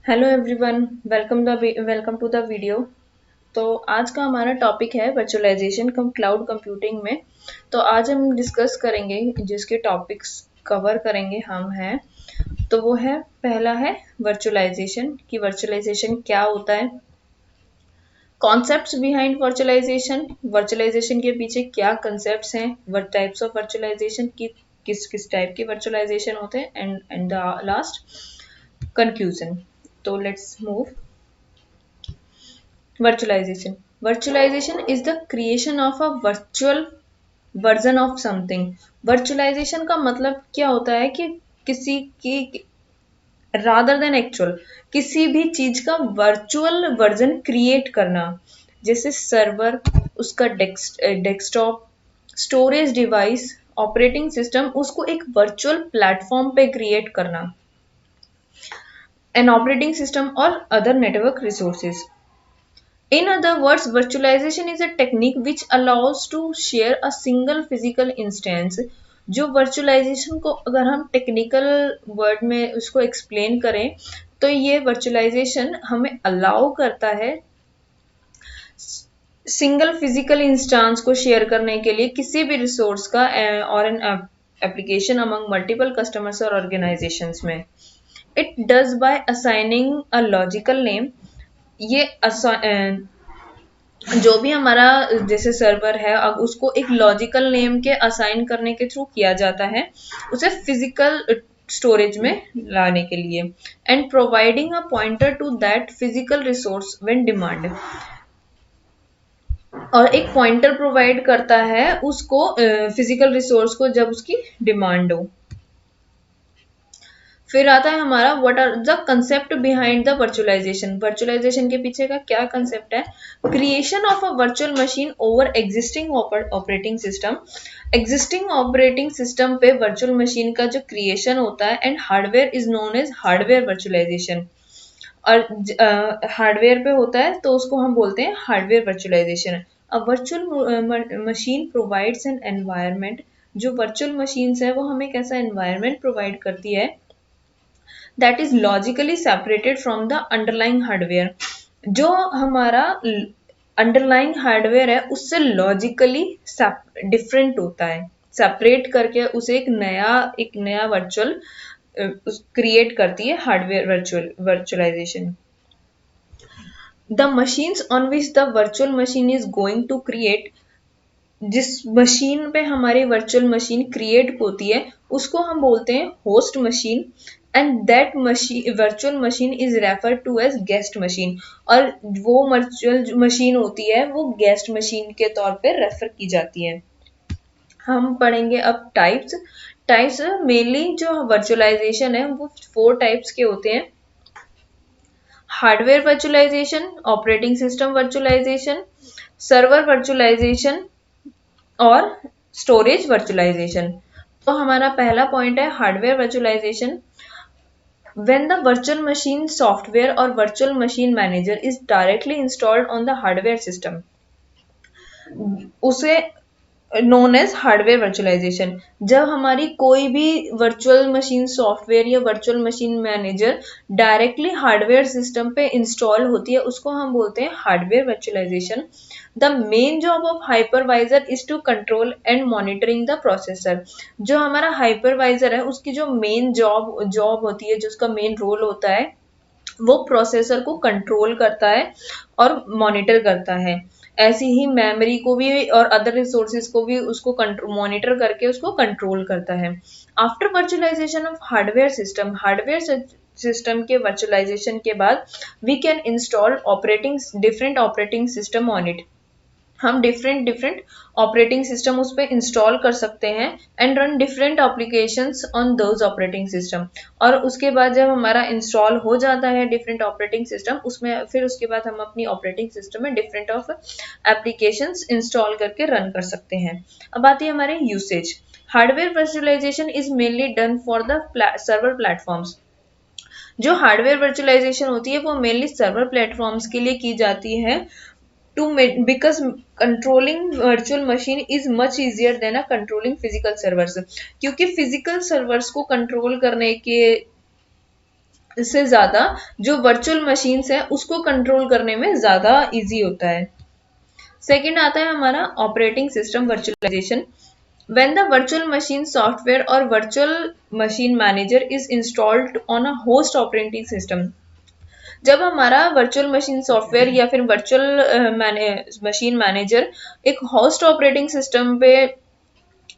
Hello everyone, welcome to the video. तो आज का हमारा टॉपिक है वर्चुअलाइजेशन कम क्लाउड कंप्यूटिंग में। तो आज हम डिस्कस करेंगे, जिसके टॉपिक्स कवर करेंगे हम हैं। तो वो है, पहला है वर्चुअलाइजेशन, कि वर्चुअलाइजेशन क्या होता है, कॉन्सेप्ट्स बिहाइंड वर्चुअलाइजेशन, वर्चुअलाइजेशन के पीछे क्या कंसेप्ट्स हैं, what टाइप्स ऑफ वर्चुअलाइजेशन की, किस किस टाइप के वर्चुअलाइजेशन होते हैं, एंड द लास्ट कंक्लूजन। तो let's move. Virtualization. Virtualization is the creation of a virtual version of something. Virtualization का मतलब क्या होता है कि किसी की rather than actual, किसी भी चीज का वर्चुअल वर्जन क्रिएट करना। जैसे सर्वर, उसका desktop, storage device, operating system, उसको एक वर्चुअल प्लेटफॉर्म पे क्रिएट करना, एन ऑपरेटिंग सिस्टम और other network resources. In other words, virtualization is a technique which allows to share a single physical instance. जो virtualisation को अगर हम टेक्निकल वर्ड में उसको एक्सप्लेन करें, तो ये वर्चुअलाइजेशन हमें अलाउ करता है सिंगल फिजिकल इंस्टेंस को शेयर करने के लिए किसी भी रिसोर्स का और an application among multiple customers और ऑर्गेनाइजेशंस में। It does by assigning a logical name. ये जो भी हमारा जैसे सर्वर है, अब उसको एक लॉजिकल नेम के असाइन करने के थ्रू किया जाता है, उसे फिजिकल स्टोरेज में लाने के लिए, and providing a pointer to that physical resource when demand. और एक पॉइंटर प्रोवाइड करता है उसको फिजिकल रिसोर्स को जब उसकी डिमांड हो। फिर आता है हमारा what are the concept behind the virtualisation. Virtualisation के पीछे का क्या कंसेप्ट है? Creation of a virtual machine over existing operating system. Existing operating system पे वर्चुअल मशीन का जो क्रिएशन होता है, and hardware is known as hardware virtualisation. और हार्डवेयर पे होता है तो उसको हम बोलते हैं hardware virtualisation. A virtual machine provides an environment. जो वर्चुअल मशीन्स है वो हमें कैसा एनवायरनमेंट प्रोवाइड करती है, that is logically separated from the underlying hardware। जो हमारा अंडरलाइंग हार्डवेयर है उससे लॉजिकली डिफरेंट होता है, सेपरेट करके उसे एक नया वर्चुअल क्रिएट करती है hardware virtualisation. The machines on which the virtual machine is going to create, जिस मशीन पे हमारी वर्चुअल मशीन क्रिएट होती है उसको हम बोलते हैं host machine, and that machine virtual machine is refer to as guest machine. और वो वर्चुअल मशीन होती है वो गेस्ट मशीन के तौर पे रेफर की जाती है। हम पढ़ेंगे अब टाइप्स। टाइप्स मेनली जो वर्चुअलाइजेशन है वो 4 टाइप्स के होते हैं: hardware virtualisation, operating system virtualisation, server virtualisation और स्टोरेज वर्चुअलाइजेशन। तो हमारा पहला पॉइंट है hardware virtualisation. When the virtual machine software or virtual machine manager is directly installed on the hardware system, उसे नोन एज हार्डवेयर वर्चुअलाइजेशन। जब हमारी कोई भी वर्चुअल मशीन सॉफ्टवेयर या virtual machine manager directly hardware system पे install होती है उसको हम बोलते हैं hardware virtualisation. The main job of hypervisor is to control and monitoring the processor. जो हमारा हाइपरवाइजर है उसकी जो मेन जॉब होती है, जो उसका मेन रोल होता है, वो प्रोसेसर को कंट्रोल करता है और मॉनिटर करता है। ऐसी ही मेमोरी को भी और अदर रिसोर्सेज को भी उसको मॉनिटर करके उसको कंट्रोल करता है। After virtualisation of hardware system के वर्चुअलाइजेशन के बाद we can install different operating system on it. हम डिफरेंट डिफरेंट ऑपरेटिंग सिस्टम उस पर इंस्टॉल कर सकते हैं and run different applications on those operating system. और उसके बाद जब हमारा इंस्टॉल हो जाता है डिफरेंट ऑपरेटिंग सिस्टम, उसमें फिर उसके बाद हम अपनी ऑपरेटिंग सिस्टम में डिफरेंट ऑफ एप्लीकेशंस इंस्टॉल करके रन कर सकते हैं। अब आती है हमारे usage. Hardware virtualisation is mainly done for the server platforms. जो हार्डवेयर वर्चुअलाइजेशन होती है वो मेनली सर्वर प्लेटफॉर्म्स के लिए की जाती है, to because controlling virtual machine is much easier than a controlling physical servers। क्योंकि फिजिकल सर्वर्स को कंट्रोल करने के से ज्यादा जो वर्चुअल मशीन्स है उसको कंट्रोल करने में ज्यादा इजी होता है। सेकंड आता है हमारा operating system virtualisation. When the virtual machine software or virtual machine manager is installed on a host operating system, जब हमारा वर्चुअल मशीन सॉफ्टवेयर या फिर वर्चुअल मशीन मैनेजर एक होस्ट ऑपरेटिंग सिस्टम पे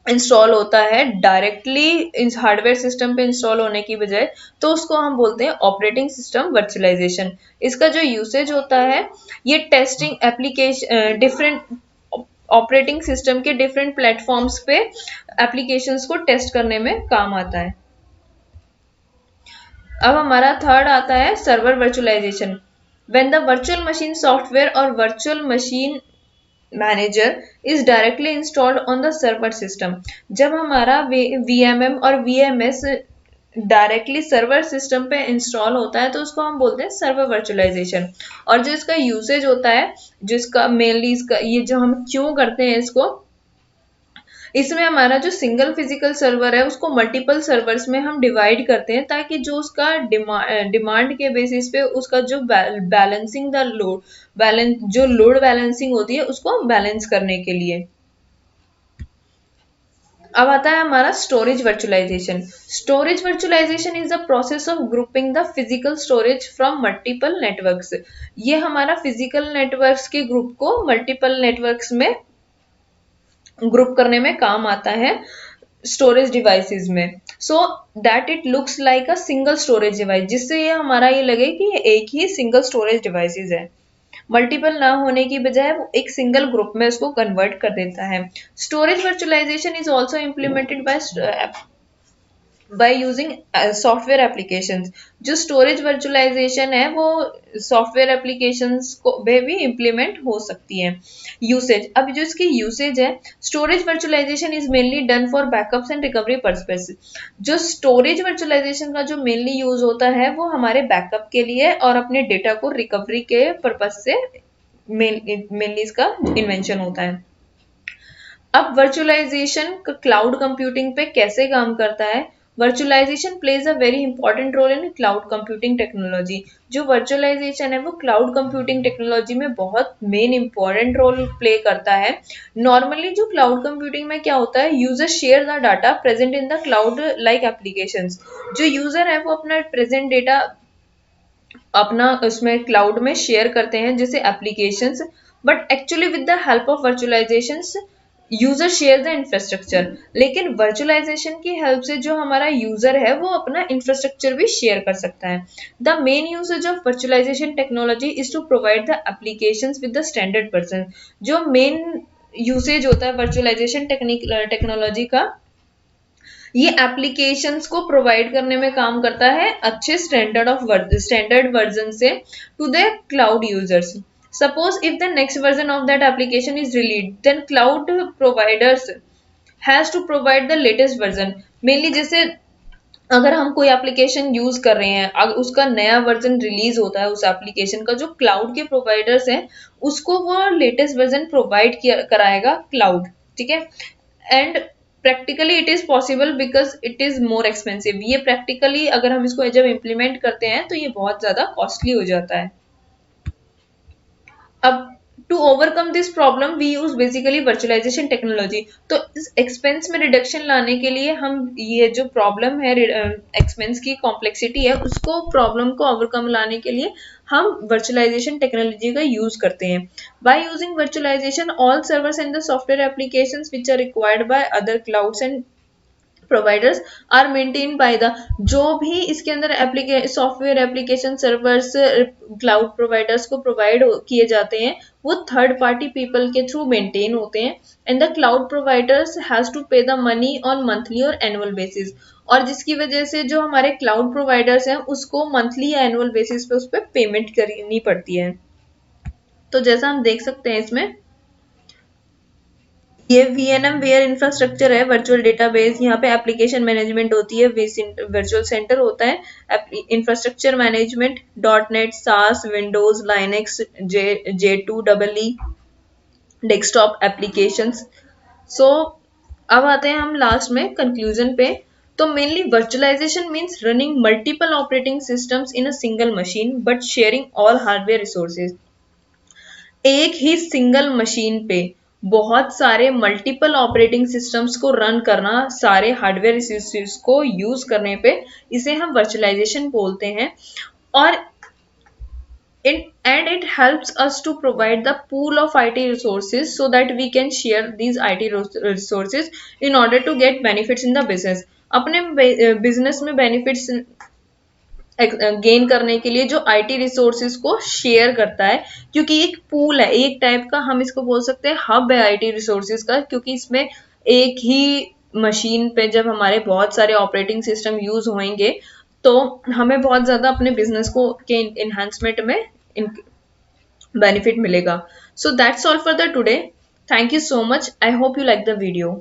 इंस्टॉल होता है डायरेक्टली इस हार्डवेयर सिस्टम पे इंस्टॉल होने की बजाय, तो उसको हम बोलते हैं ऑपरेटिंग सिस्टम वर्चुअलाइजेशन। इसका जो यूसेज होता है ये testing application different operating system के डिफरेंट प्लेटफॉर्म्स पे एप्लीकेशंस को टेस्ट करने में काम आता है। अब हमारा थर्ड आता है server virtualisation. When the virtual machine software और virtual machine manager is directly installed on the server system, जब हमारा वीएमएम और वीएमएस डायरेक्टली सर्वर सिस्टम पे इंस्टॉल होता है तो उसको हम बोलते हैं सर्वर वर्चुअलाइजेशन। और जो इसका यूसेज होता है, जिसका मेनली इसका ये जो हम क्यों करते हैं इसको, इसमें हमारा जो सिंगल फिजिकल सर्वर है उसको मल्टीपल सर्वर्स में हम डिवाइड करते हैं ताकि जो उसका डिमांड के बेसिस पे उसका जो बैलेंसिंग द लोड जो लोड बैलेंसिंग होती है उसको बैलेंस करने के लिए। अब आता है हमारा storage virtualisation. Storage virtualisation is the process of grouping the physical storage from multiple networks. ये हमारा फिजिकल नेटवर्क्स के ग्रुप को मल्टीपल नेटवर्क्स में ग्रुप करने में काम आता है स्टोरेज डिवाइसेस में, so that it looks like a single storage device, जिससे ये हमारा ये लगे कि ये एक ही सिंगल स्टोरेज डिवाइसेस है। मल्टीपल ना होने की बजाय वो एक सिंगल ग्रुप में उसको कन्वर्ट कर देता है। Storage virtualisation is also implemented by using software applications. जो स्टोरेज वर्चुअलाइजेशन है वो सॉफ्टवेयर एप्लीकेशंस को भी इम्प्लीमेंट हो सकती है। यूसेज, अब जो इसकी यूसेज है, storage virtualisation is mainly done for backups and recovery purpose. जो स्टोरेज वर्चुअलाइजेशन का जो मेनली यूज होता है वो हमारे बैकअप के लिए और अपने डेटा को रिकवरी के पर्पज से मेनली इसका इन्वेंशन होता है। अब वर्चुअलाइजेशन क्लाउड कंप्यूटिंग पे कैसे काम करता है? Virtualisation plays a very important role in cloud computing technology. जो वर्चुअलाइजेशन है वो क्लाउड कंप्यूटिंग टेक्नोलॉजी में बहुत मेन इंपॉर्टेंट रोल प्ले करता है। नॉर्मली जो क्लाउड कंप्यूटिंग में क्या होता है, user share the data present in the cloud like applications. जो यूजर है वो अपना प्रेजेंट डेटा अपना उसमें क्लाउड में शेयर करते हैं जैसे applications, but actually with the help of virtualisations user share the infrastructure. लेकिन वर्चुअलाइजेशन की हेल्प से जो हमारा यूजर है वो अपना इंफ्रास्ट्रक्चर भी शेयर कर सकता है। The main usage of virtualisation technology is to provide the applications with the standard version. जो मेन यूसेज होता है वर्चुअलाइजेशन टेक्नोलॉजी का, ये एप्लीकेशंस को प्रोवाइड करने में काम करता है अच्छे स्टैंडर्ड वर्जन से to the cloud users. Suppose if the next version of that application is released, then cloud providers has to provide the latest version. Mainly जैसे अगर हम कोई एप्लीकेशन यूज कर रहे हैं, अगर उसका नया वर्जन रिलीज होता है उस एप्लीकेशन का, जो क्लाउड के प्रोवाइडर्स हैं उसको वो लेटेस्ट वर्जन प्रोवाइड कराएगा क्लाउड, ठीक है। And practically it is possible because it is more expensive. ये प्रैक्टिकली अगर हम इसको जब इम्प्लीमेंट करते हैं तो ये बहुत ज्यादा कॉस्टली हो जाता है। अब to overcome this problem we use basically virtualisation technology. तो इस एक्सपेंस में रिडक्शन लाने के लिए हम ये जो प्रॉब्लम है एक्सपेंस की कॉम्प्लेक्सिटी है उसको प्रॉब्लम को ओवरकम लाने के लिए हम वर्चुअलाइजेशन टेक्नोलॉजी का यूज करते हैं। By using virtualisation all servers and the software applications which are required by other clouds and providers are maintain by the, जो भी इसके अंदर software application servers cloud providers को प्रोवाइड किए जाते हैं वो थर्ड पार्टी पीपल के थ्रू मेंटेन होते हैं। And the cloud providers has to pay the money on monthly और एनुअल बेसिस, और जिसकी वजह से जो हमारे क्लाउड प्रोवाइडर्स हैं उसको मंथली या एनुअल बेसिस पे उस पर पेमेंट करनी पड़ती है। तो जैसा हम देख सकते हैं इसमें ये VNM वेयर इंफ्रास्ट्रक्चर है, वर्चुअल डेटाबेस, यहाँ पे एप्लीकेशन मैनेजमेंट होती है, वर्चुअल सेंटर होता है, infrastructure management, .NET, SaaS, Windows, Linux, J2EE, desktop applications. So अब आते हैं हम लास्ट में कंक्लूजन पे। तो mainly virtualisation means running multiple operating systems in a single machine but sharing all hardware resources. एक ही सिंगल मशीन पे बहुत सारे मल्टीपल ऑपरेटिंग सिस्टम्स को रन करना, सारे हार्डवेयर रिसोर्सेज को यूज करने पे, इसे हम वर्चुअलाइजेशन बोलते हैं। और it helps us to provide the pool of IT resources so that we can share these IT resources in order to get benefits in the business। अपने बिजनेस में बेनिफिट्स गेन करने के लिए जो आईटी रिसोर्सेज को share करता है, क्योंकि एक पूल है, एक टाइप का हम इसको बोल सकते हैं हब है आईटी रिसोर्सेज का, क्योंकि इसमें एक ही मशीन पे जब हमारे बहुत सारे ऑपरेटिंग सिस्टम यूज होंगे तो हमें बहुत ज्यादा अपने बिजनेस को के इन्हांसमेंट में बेनिफिट मिलेगा। So that's all for the today. Thank you so much. I hope you like the video.